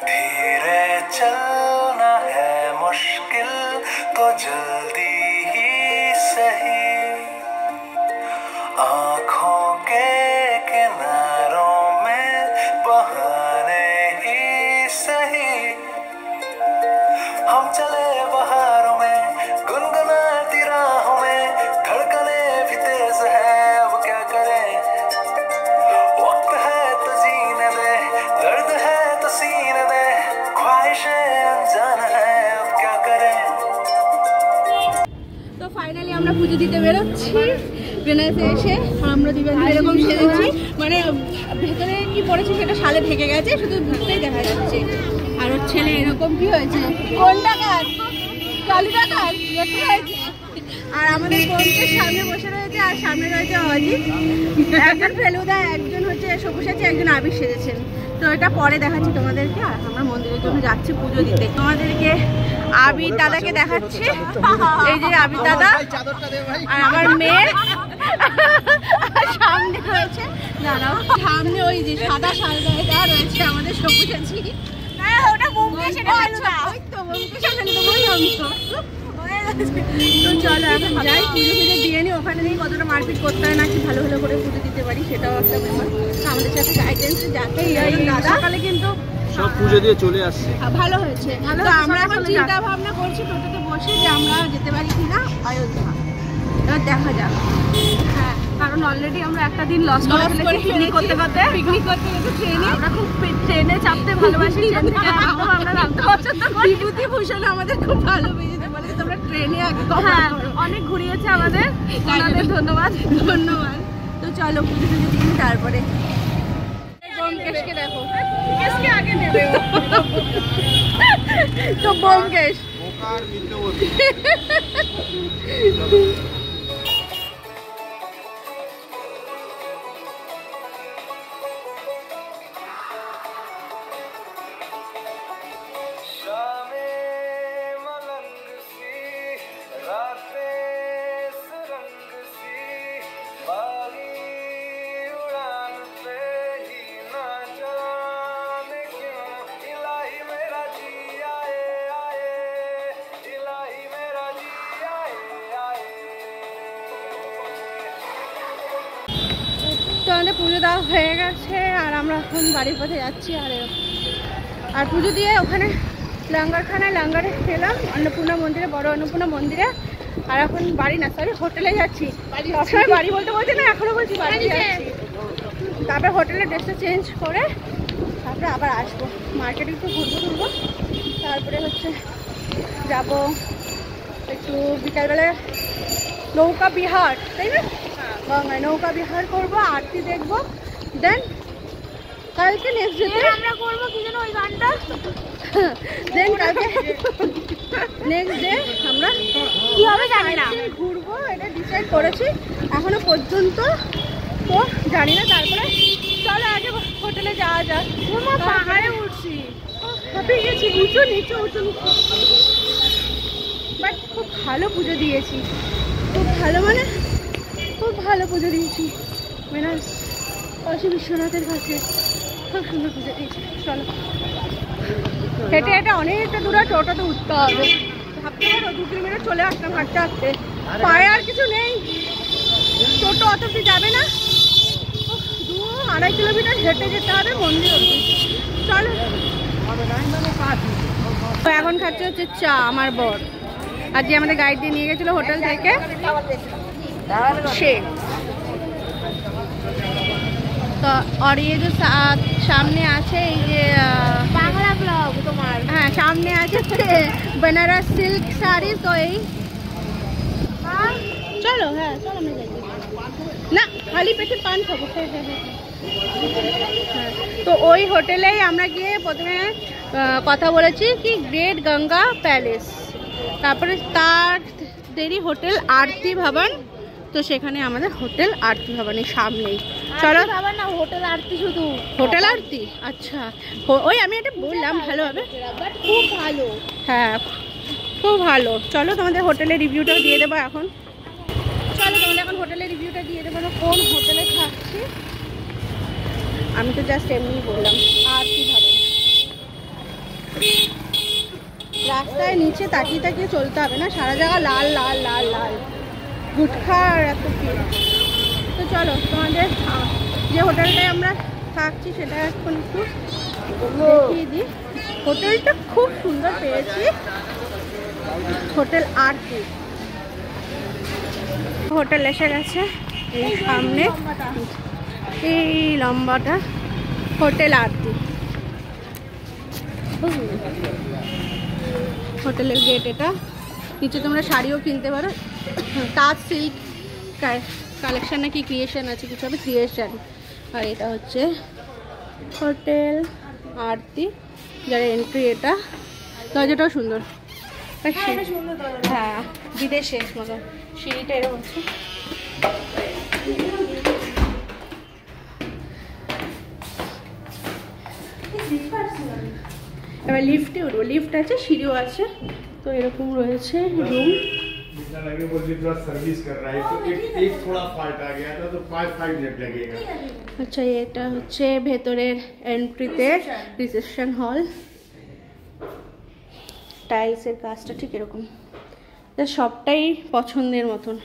धीरे चलना है मुश्किल तो जल्दी ही सही, आँखों के किनारों में बहाने ही सही, हम चले बहारों में गुनगुनाती राहों में, धड़कने भी तेज है अब क्या करें, वक्त है तो जीने दे, दर्द है तो सीने दे, ख्वाहिशें अनजान है अब क्या करें। তো ফাইনালি আমরা পুজো দিতে বেরোচ্ছি বেনারসে এসে। আমরা দিবেন এরকম সেজেছি, মানে ভেতরে কি পড়েছে সেটা শালে ঢেকে গেছে, শুধু ভিতরেই দেখা যাচ্ছে। আর ওর ছেলে এরকম কি হয়েছে, কোন টাকার কালী টাকার দেখতে হয়েছে। আর আমাদের বোনকে সামনে বসে রয়েছে, আর সামনে রয়েছে অজিত, একজন ফেলুদা, একজন হচ্ছে সবুজ আছে, একজন আবির সেজেছেন। তো এটা পরে দেখাচ্ছি তোমাদেরকে। আর আমরা মন্দিরের জন্য যাচ্ছি পুজো দিতে। তোমাদেরকে আবির দাদাকে দেখাচ্ছি, এই যে আবির দাদা আর আমার মেয়ে সামনে রয়েছে, দাঁড়াও, সামনে ওই যে সাদা শালটা রয়েছে আমাদের সবুজ আছি। ওটা বোমকে সেটা ফেলুদা, ওই তো বোমকে সেটা তো বললাম তো। তো চলো এখন যাই, পুজো পুজো দিয়ে নি, ওখানে নিয়ে কতটা মারপিট করতে হয় নাকি ভালো ভালো করে পুজো দিতে পারি সেটাও একটা ব্যাপার। আমাদের সাথে গাইডেন্স যাতে সকালে কিন্তু সব পুজো দিয়ে চলে আসছে, ভালো হয়েছে। তো আমরা এখন চিন্তা ভাবনা করছি টোটোতে বসে যে আমরা যেতে পারি কিনা অযোধ্যা, এবার দেখা যাক। হ্যাঁ, কারণ অলরেডি আমরা একটা দিন লস করে পিকনিক করতে ট্রেনে, আমরা খুব ট্রেনে চাপতে ভালোবাসি, আমরা নামতে পছন্দ করি। বিভূতিভূষণ আমাদের খুব ভালো বেজেছে, বলে তোমরা ট্রেনে আগে অনেক ঘুরিয়েছে আমাদের, ধন্যবাদ ধন্যবাদ। তো চলো পুজো টুজো দিন, তারপরে বোমকেশকে দেখো, কেশকে আগে নেবে তো বোমকেশ তো আমাদের পুজো দেওয়া হয়ে গেছে, আর আমরা এখন বাড়ির পথে যাচ্ছি। আর পুজো দিয়ে ওখানে লাঙ্গারখানায় লাঙ্গারে খেলাম, অন্নপূর্ণা মন্দিরে, বড় অন্নপূর্ণা মন্দিরে। আর এখন বাড়ি না, সরি হোটেলে যাচ্ছি। সবসময় বাড়ি বলতে বলছি না, এখনো বলছি বাড়ি যাচ্ছি। তারপরে হোটেলে ড্রেসটা চেঞ্জ করে তারপরে আবার আসবো, মার্কেটে একটু ঘুরবো, তারপরে হচ্ছে যাব একটু বিকালবেলা নৌকা বিহার, তাই না, গঙ্গায় নৌকা বিহার করবো, আরতি দেখবো, দেন কালকে নেক্সট ডে আমরা করবো কি যেন ওই গানটা, দেন কালকে নেক্সট ডে আমরা কি হবে জানি না, ঘুরবো, এটা ডিসাইড করেছি, এখনো পর্যন্ত তো জানি না। তারপরে চলো আগে হোটেলে যাওয়া যাক। পাহাড়ে উঠছি, হাঁপিয়ে গেছি, উঁচু নিচু উঁচু নিচু, বাট খুব ভালো পুজো দিয়েছি, খুব ভালো, মানে খুব ভালো পুজো দিয়েছি। বেনারস কাশী বিশ্বনাথের কাছে খুব সুন্দর পুজো দিয়েছি। চলো হেঁটে হেঁটে অনেকটা দূরে টোটোতে উঠতে হবে, ভাবতে পারো 2 কিলোমিটার চলে আসলাম হাঁটতে হাঁটতে, পায়ে আর কিছু নেই, টোটো অত অব্দি যাবে না, 2-2.5 কিলোমিটার হেঁটে যেতে হবে মন্দির অব্দি। চলো এখন খাচ্ছে হচ্ছে চা আমার বর, আর যে আমাদের গাইড দিয়ে নিয়ে গেছিলো হোটেল থেকে সে। তো আর ये जो সামনে আছে এই যে বাংলা ব্লগ তোমার, হ্যাঁ সামনে আছে বেনারস সিল্ক শাড়ি, তো এই চলো, হ্যাঁ চলো আমরা যাই না, খালি পেটে পান খাবো। তো ওই হোটেলেই আমরা গিয়ে প্রথমে কথা বলেছি কি গ্রেট গঙ্গা প্যালেস, তারপরে তার দেরি হোটেল আরতি ভবন, তো সেখানে আমাদের হোটেল আরতি ভবনের সামনেই। চলো না হোটেল আরতি, শুধু হোটেল আরতি, আচ্ছা ওই আমি এটা বললাম ভালো হবে, খুব ভালো, হ্যাঁ খুব ভালো। চলো তোমাদের হোটেলের রিভিউটাও দিয়ে দেবো এখন, চলো তোমাদের এখন হোটেলের রিভিউটা দিয়ে দেবো, কোন হোটেলে থাকছি। আমি তো জাস্ট এমনি বললাম আরতি ভবন, রাস্তায় নিচে তাকিয়ে তাকিয়ে চলতে হবে না, সারা জায়গা লাল লাল লাল লাল গুটখা আর এত ভিড়। তো চলো তোমাদের যে হোটেলটায় আমরা থাকছি সেটা এখন একটু দেখিয়ে দিই। হোটেলটা খুব সুন্দর পেয়েছি, হোটেল আরতি। হোটেল এসে গেছে এই সামনে, এই লম্বাটা হোটেল আরতি। হোটেলের গেট এটা। নিচে তোমরা শাড়িও কিনতে পারো, তাজ সিল্ক কালেকশন নাকি ক্রিয়েশন আছে, কিছু হবে ক্রিয়েশন। আর এটা হচ্ছে হোটেল আরতি, যার এন্ট্রি এটা। দরজাটাও সুন্দর, হ্যাঁ বিদেশে মতো। সিঁড়িটা এরকম হচ্ছে। এবার লিফটে উঠবো, লিফট আছে, সিঁড়িও আছে। তো এরকম রয়েছে রুম। আচ্ছা এটা হচ্ছে ভেতরের এন্ট্রিতে রিসেপশন হল। টাইলসের কাজটা ঠিক এরকম, সবটাই পছন্দের মতন,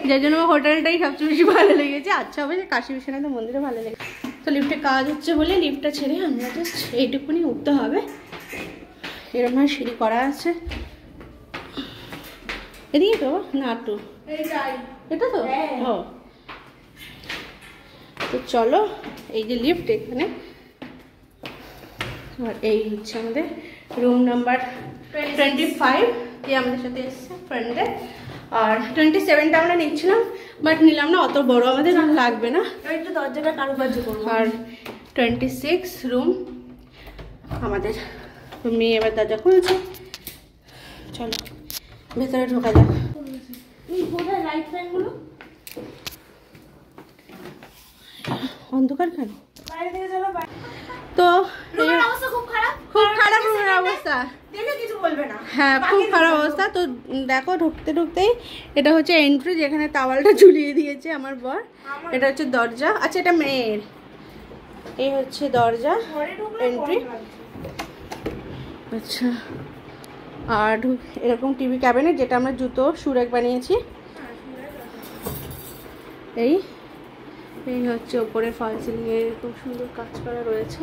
যার জন্য হোটেলটাই সবচেয়ে বেশি ভালো লেগেছে। আচ্ছা হবে যে কাশী বিশ্বনাথ মন্দিরে ভালো লেগেছে। তো লিফটে কাজ হচ্ছে বলে লিফটটা ছেড়ে আমরা জাস্ট এইটুকুনি উঠতে হবে। এরকম সিঁড়ি করা আছে। এদিকে তো না টু এটা তো ও। তো চলো, এই যে লিফট এখানে, আর এই হচ্ছে আমাদের রুম নাম্বার 25। যে আমাদের সাথে এসছে ফ্রেন্ডে। আর 27টা আমরা নিচ্ছিলাম, বাট নিলাম না, অত বড় আমাদের লাগবে না। একটু দরজাটা কারুকার্য করবো। আর 26 রুম আমাদের। মেয়ে এবার দরজা খুলছে, চলো ভেতরে ঢোকা যাক। অন্ধকার কেন? তো খুব খারাপ রুমের অবস্থা, হ্যাঁ খুব খারাপ অবস্থা। তো দেখো ঢুকতে ঢুকতেই এটা হচ্ছে এন্ট্রি, যেখানে তাওয়ালটা ঝুলিয়ে দিয়েছে আমার বর। এটা হচ্ছে দরজা, আচ্ছা এটা মেয়ের। এই হচ্ছে দরজা এন্ট্রি। আচ্ছা আর এরকম টিভি ক্যাবিনেট, যেটা আমরা জুতো সুরেক বানিয়েছি। এই এই হচ্ছে ওপরে ফল সিলিংয়ে খুব সুন্দর কাজ করা রয়েছে।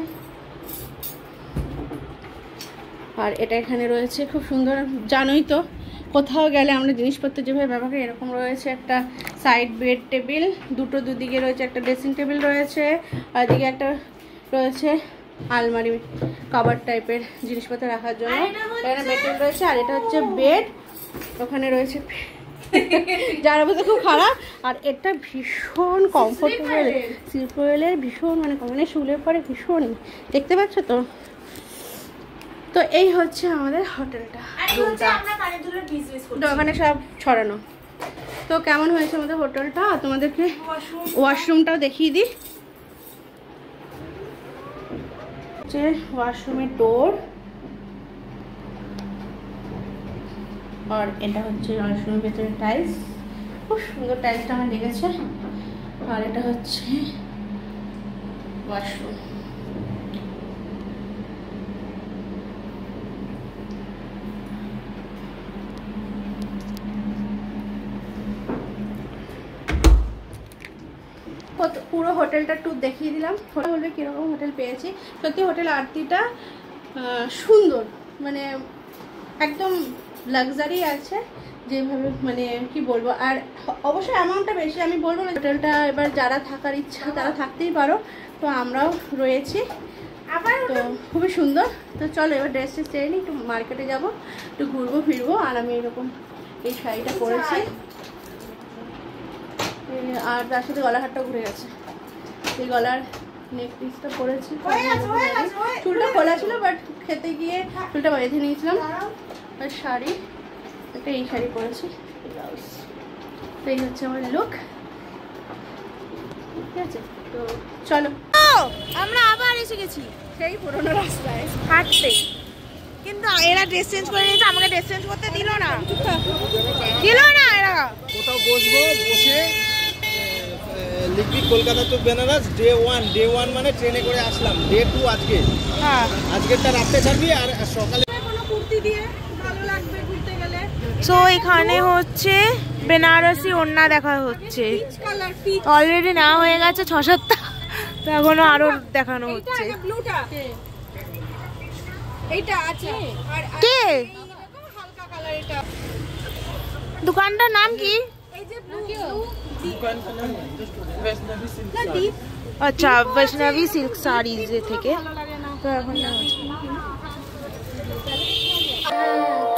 আর এটা এখানে রয়েছে খুব সুন্দর। জানোই তো কোথাও গেলে আমরা জিনিসপত্র যেভাবে ব্যবহার করি, এরকম রয়েছে একটা সাইড বেড টেবিল, দুদিকে রয়েছে একটা ড্রেসিং টেবিল রয়েছে, আর এদিকে একটা রয়েছে আলমারি কভার টাইপের জিনিসপত্র রাখার জন্য। এখানে বেড রয়েছে। আর এটা হচ্ছে বেড, ওখানে রয়েছে যার অবস্থা খুব খারাপ। আর এটা ভীষণ কমফোর্টেবল, সিল্কওয়েলের ভীষণ মানে শুলে পরে ভীষণ, দেখতে পাচ্ছ তো। তো এই হচ্ছে আমাদের হোটেলটা, ওখানে সব ছড়ানো। তো কেমন হয়েছে আমাদের হোটেলটা, তোমাদেরকে ওয়াশরুমটাও দেখিয়ে দিই। ওয়াশরুমের ডোর, আর এটা হচ্ছে ওয়াশরুমের ভেতরে টাইলস, খুব সুন্দর টাইলসটা আমার লেগেছে। আর এটা হচ্ছে ওয়াশরুম। পুরো হোটেলটা ট্যুর দেখিয়ে দিলাম। বলবে কীরকম হোটেল পেয়েছি। সত্যি হোটেল আরতিটা সুন্দর, মানে একদম লাক্সারি আছে যেভাবে, মানে কি বলবো। আর অবশ্যই অ্যামাউন্টটা বেশি আমি বলবো না। হোটেলটা এবার যারা থাকার ইচ্ছা তারা থাকতেই পারো, তো আমরাও রয়েছি। তো খুবই সুন্দর। তো চলো এবার ড্রেসটা চেয়ে নিই, একটু মার্কেটে যাবো, একটু ঘুরবো ফিরবো। আর আমি এরকম এই শাড়িটা পরেছি, আর তার সাথে গলাহারটা ঘুরে গেছে। এই গলার নেক পিসটা পরেছি, চুলটা খোলা ছিল বাট খেতে গিয়ে চুলটা বেঁধে নিয়েছিলাম। আর শাড়ি, একটা এই শাড়ি পরেছি, ব্লাউজ। তো এই হচ্ছে আমার লুক, ঠিক আছে। তো চলো, আমরা আবার এসে গেছি সেই পুরোনো রাস্তায় হাঁটতে, কিন্তু এরা ড্রেস চেঞ্জ করে নিয়েছে, আমাকে ড্রেস চেঞ্জ করতে দিল না এরা। কোথাও বসবো, বসে লিখবি কলকাতা টু বেনারস ডে 1 মানে ট্রেনে করে আসলাম, ডে 2 আজকে। হ্যাঁ, আজকেরটা রাতে ছাড়বি আর সকালে কোনো কুর্তি দিয়ে ভালো লাগবে ঘুরতে গেলে। সো এখানে হচ্ছে বেনারসি ওড়না দেখা হচ্ছে। Peach colour, pitch. অলরেডি নেওয়া হয়ে গেছে 6-7টা, তো এখনো আরো দেখানো এইটা হচ্ছে। আছে ব্লুটা, এইটা আছে। আর কে? এরকম হালকা কালার এটা। দোকানটার নাম কি? এই যে ব্লু, না ডিপ আচ্ছা, বৈষ্ণবী সিল্ক সারিজ থেকে। ভালো লাগে না। তো এখন নেওয়া হচ্ছে।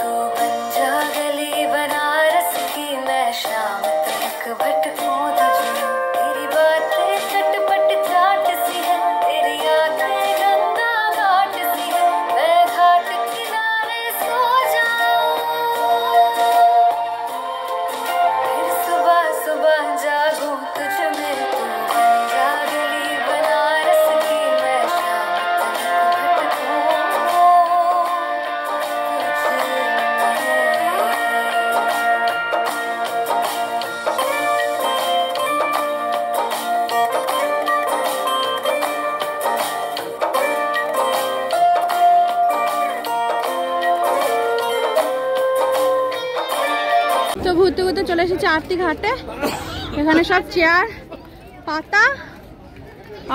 तू बन जा गली बनारस की, मैं शाम तक भटकूं तुझे। तेरी बातें चटपट चाट सी है, तेरी आंखें गंगा घाट सी है। मैं घाट किनारे सो जाऊं, फिर सुबह सुबह जागूं तुझ में। तू बन जा गली बनारस की, मैं शाम तक भटकूं তো ঘুরতে ঘুরতে চলে এসেছি আরতি ঘাটে। এখানে সব চেয়ার পাতা,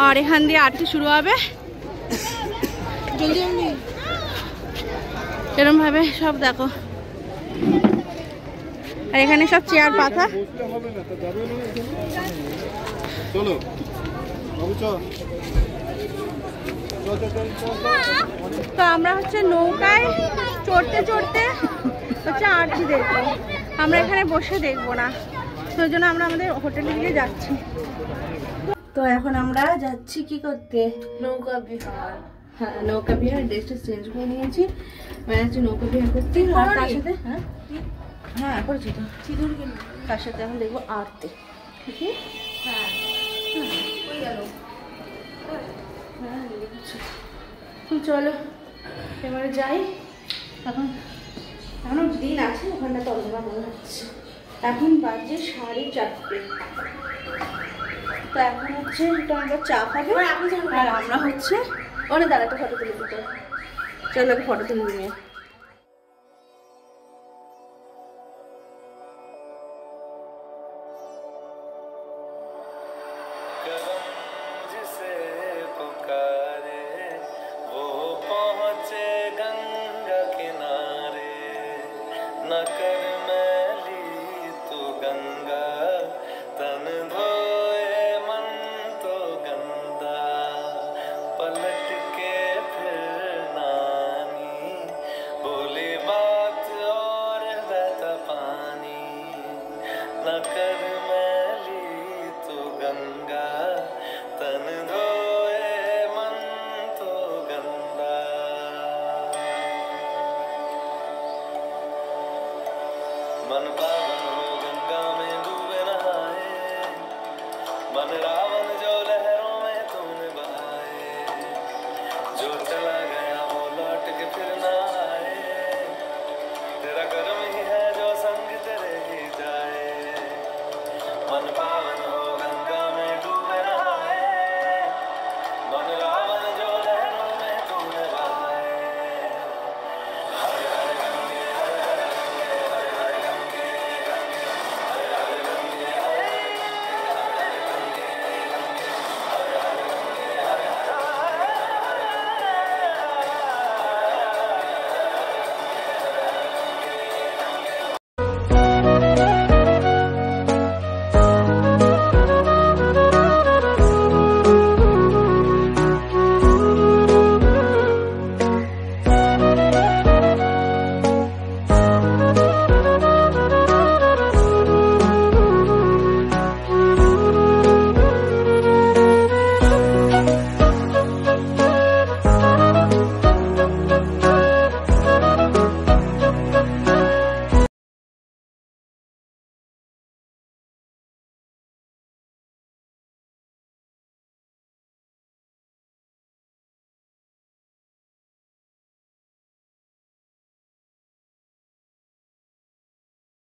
আর এখান দিয়ে আরতি শুরু হবে। জলদি জলদি এরম ভাবে সব দেখো। আর এখানে সব চেয়ার পাতা। চলো বাবু চল। তো আমরা হচ্ছে নৌকায় চড়তে চড়তে হচ্ছে আরতি দেখবো। আমরা এখানে বসে দেখবো না, সেই জন্য আমরা আমাদের হোটেলে গিয়ে যাচ্ছি। তো এখন আমরা যাচ্ছি কি করতে? নৌকা বিহার। হ্যাঁ, নৌকা বিহার। ড্রেসটা চেঞ্জ করে নিয়েছি, মানে হচ্ছে নৌকা বিহার করতে। আর তার সাথে হ্যাঁ করেছি তো সিঁদুর কিনে। তার সাথে এখন দেখবো আরতি। ঠিক আছে? হ্যাঁ হয়ে গেল। হ্যাঁ চলো এবারে যাই। এখন এখনো দিন আছে, ওখানটা তো অন্ধকার মনে হচ্ছে। এখন বাজে 4:30। তো এখন হচ্ছে এটা আমরা চা খাবো, আর আমরা হচ্ছে অনেক দাঁড়াতে ফটো তুলে দিতে। চলো ফটো তুলে নিয়ে। जिसे पुकारे वो पहुँचे गंगा किनारे। न कर मैली तू गंगा, तन धोए मन तो गंदा। पलट के फिर नानी बोली बात और बहता पानी। न कर मैली तू गंगा, तन धोए मन तो गंदा। मन पावन हो गंगा में डूबे नहाए, मन रावण जो लहरों में तूने बहाए। जो चला गया वो लौट के फिर ना आए, तेरा कर्म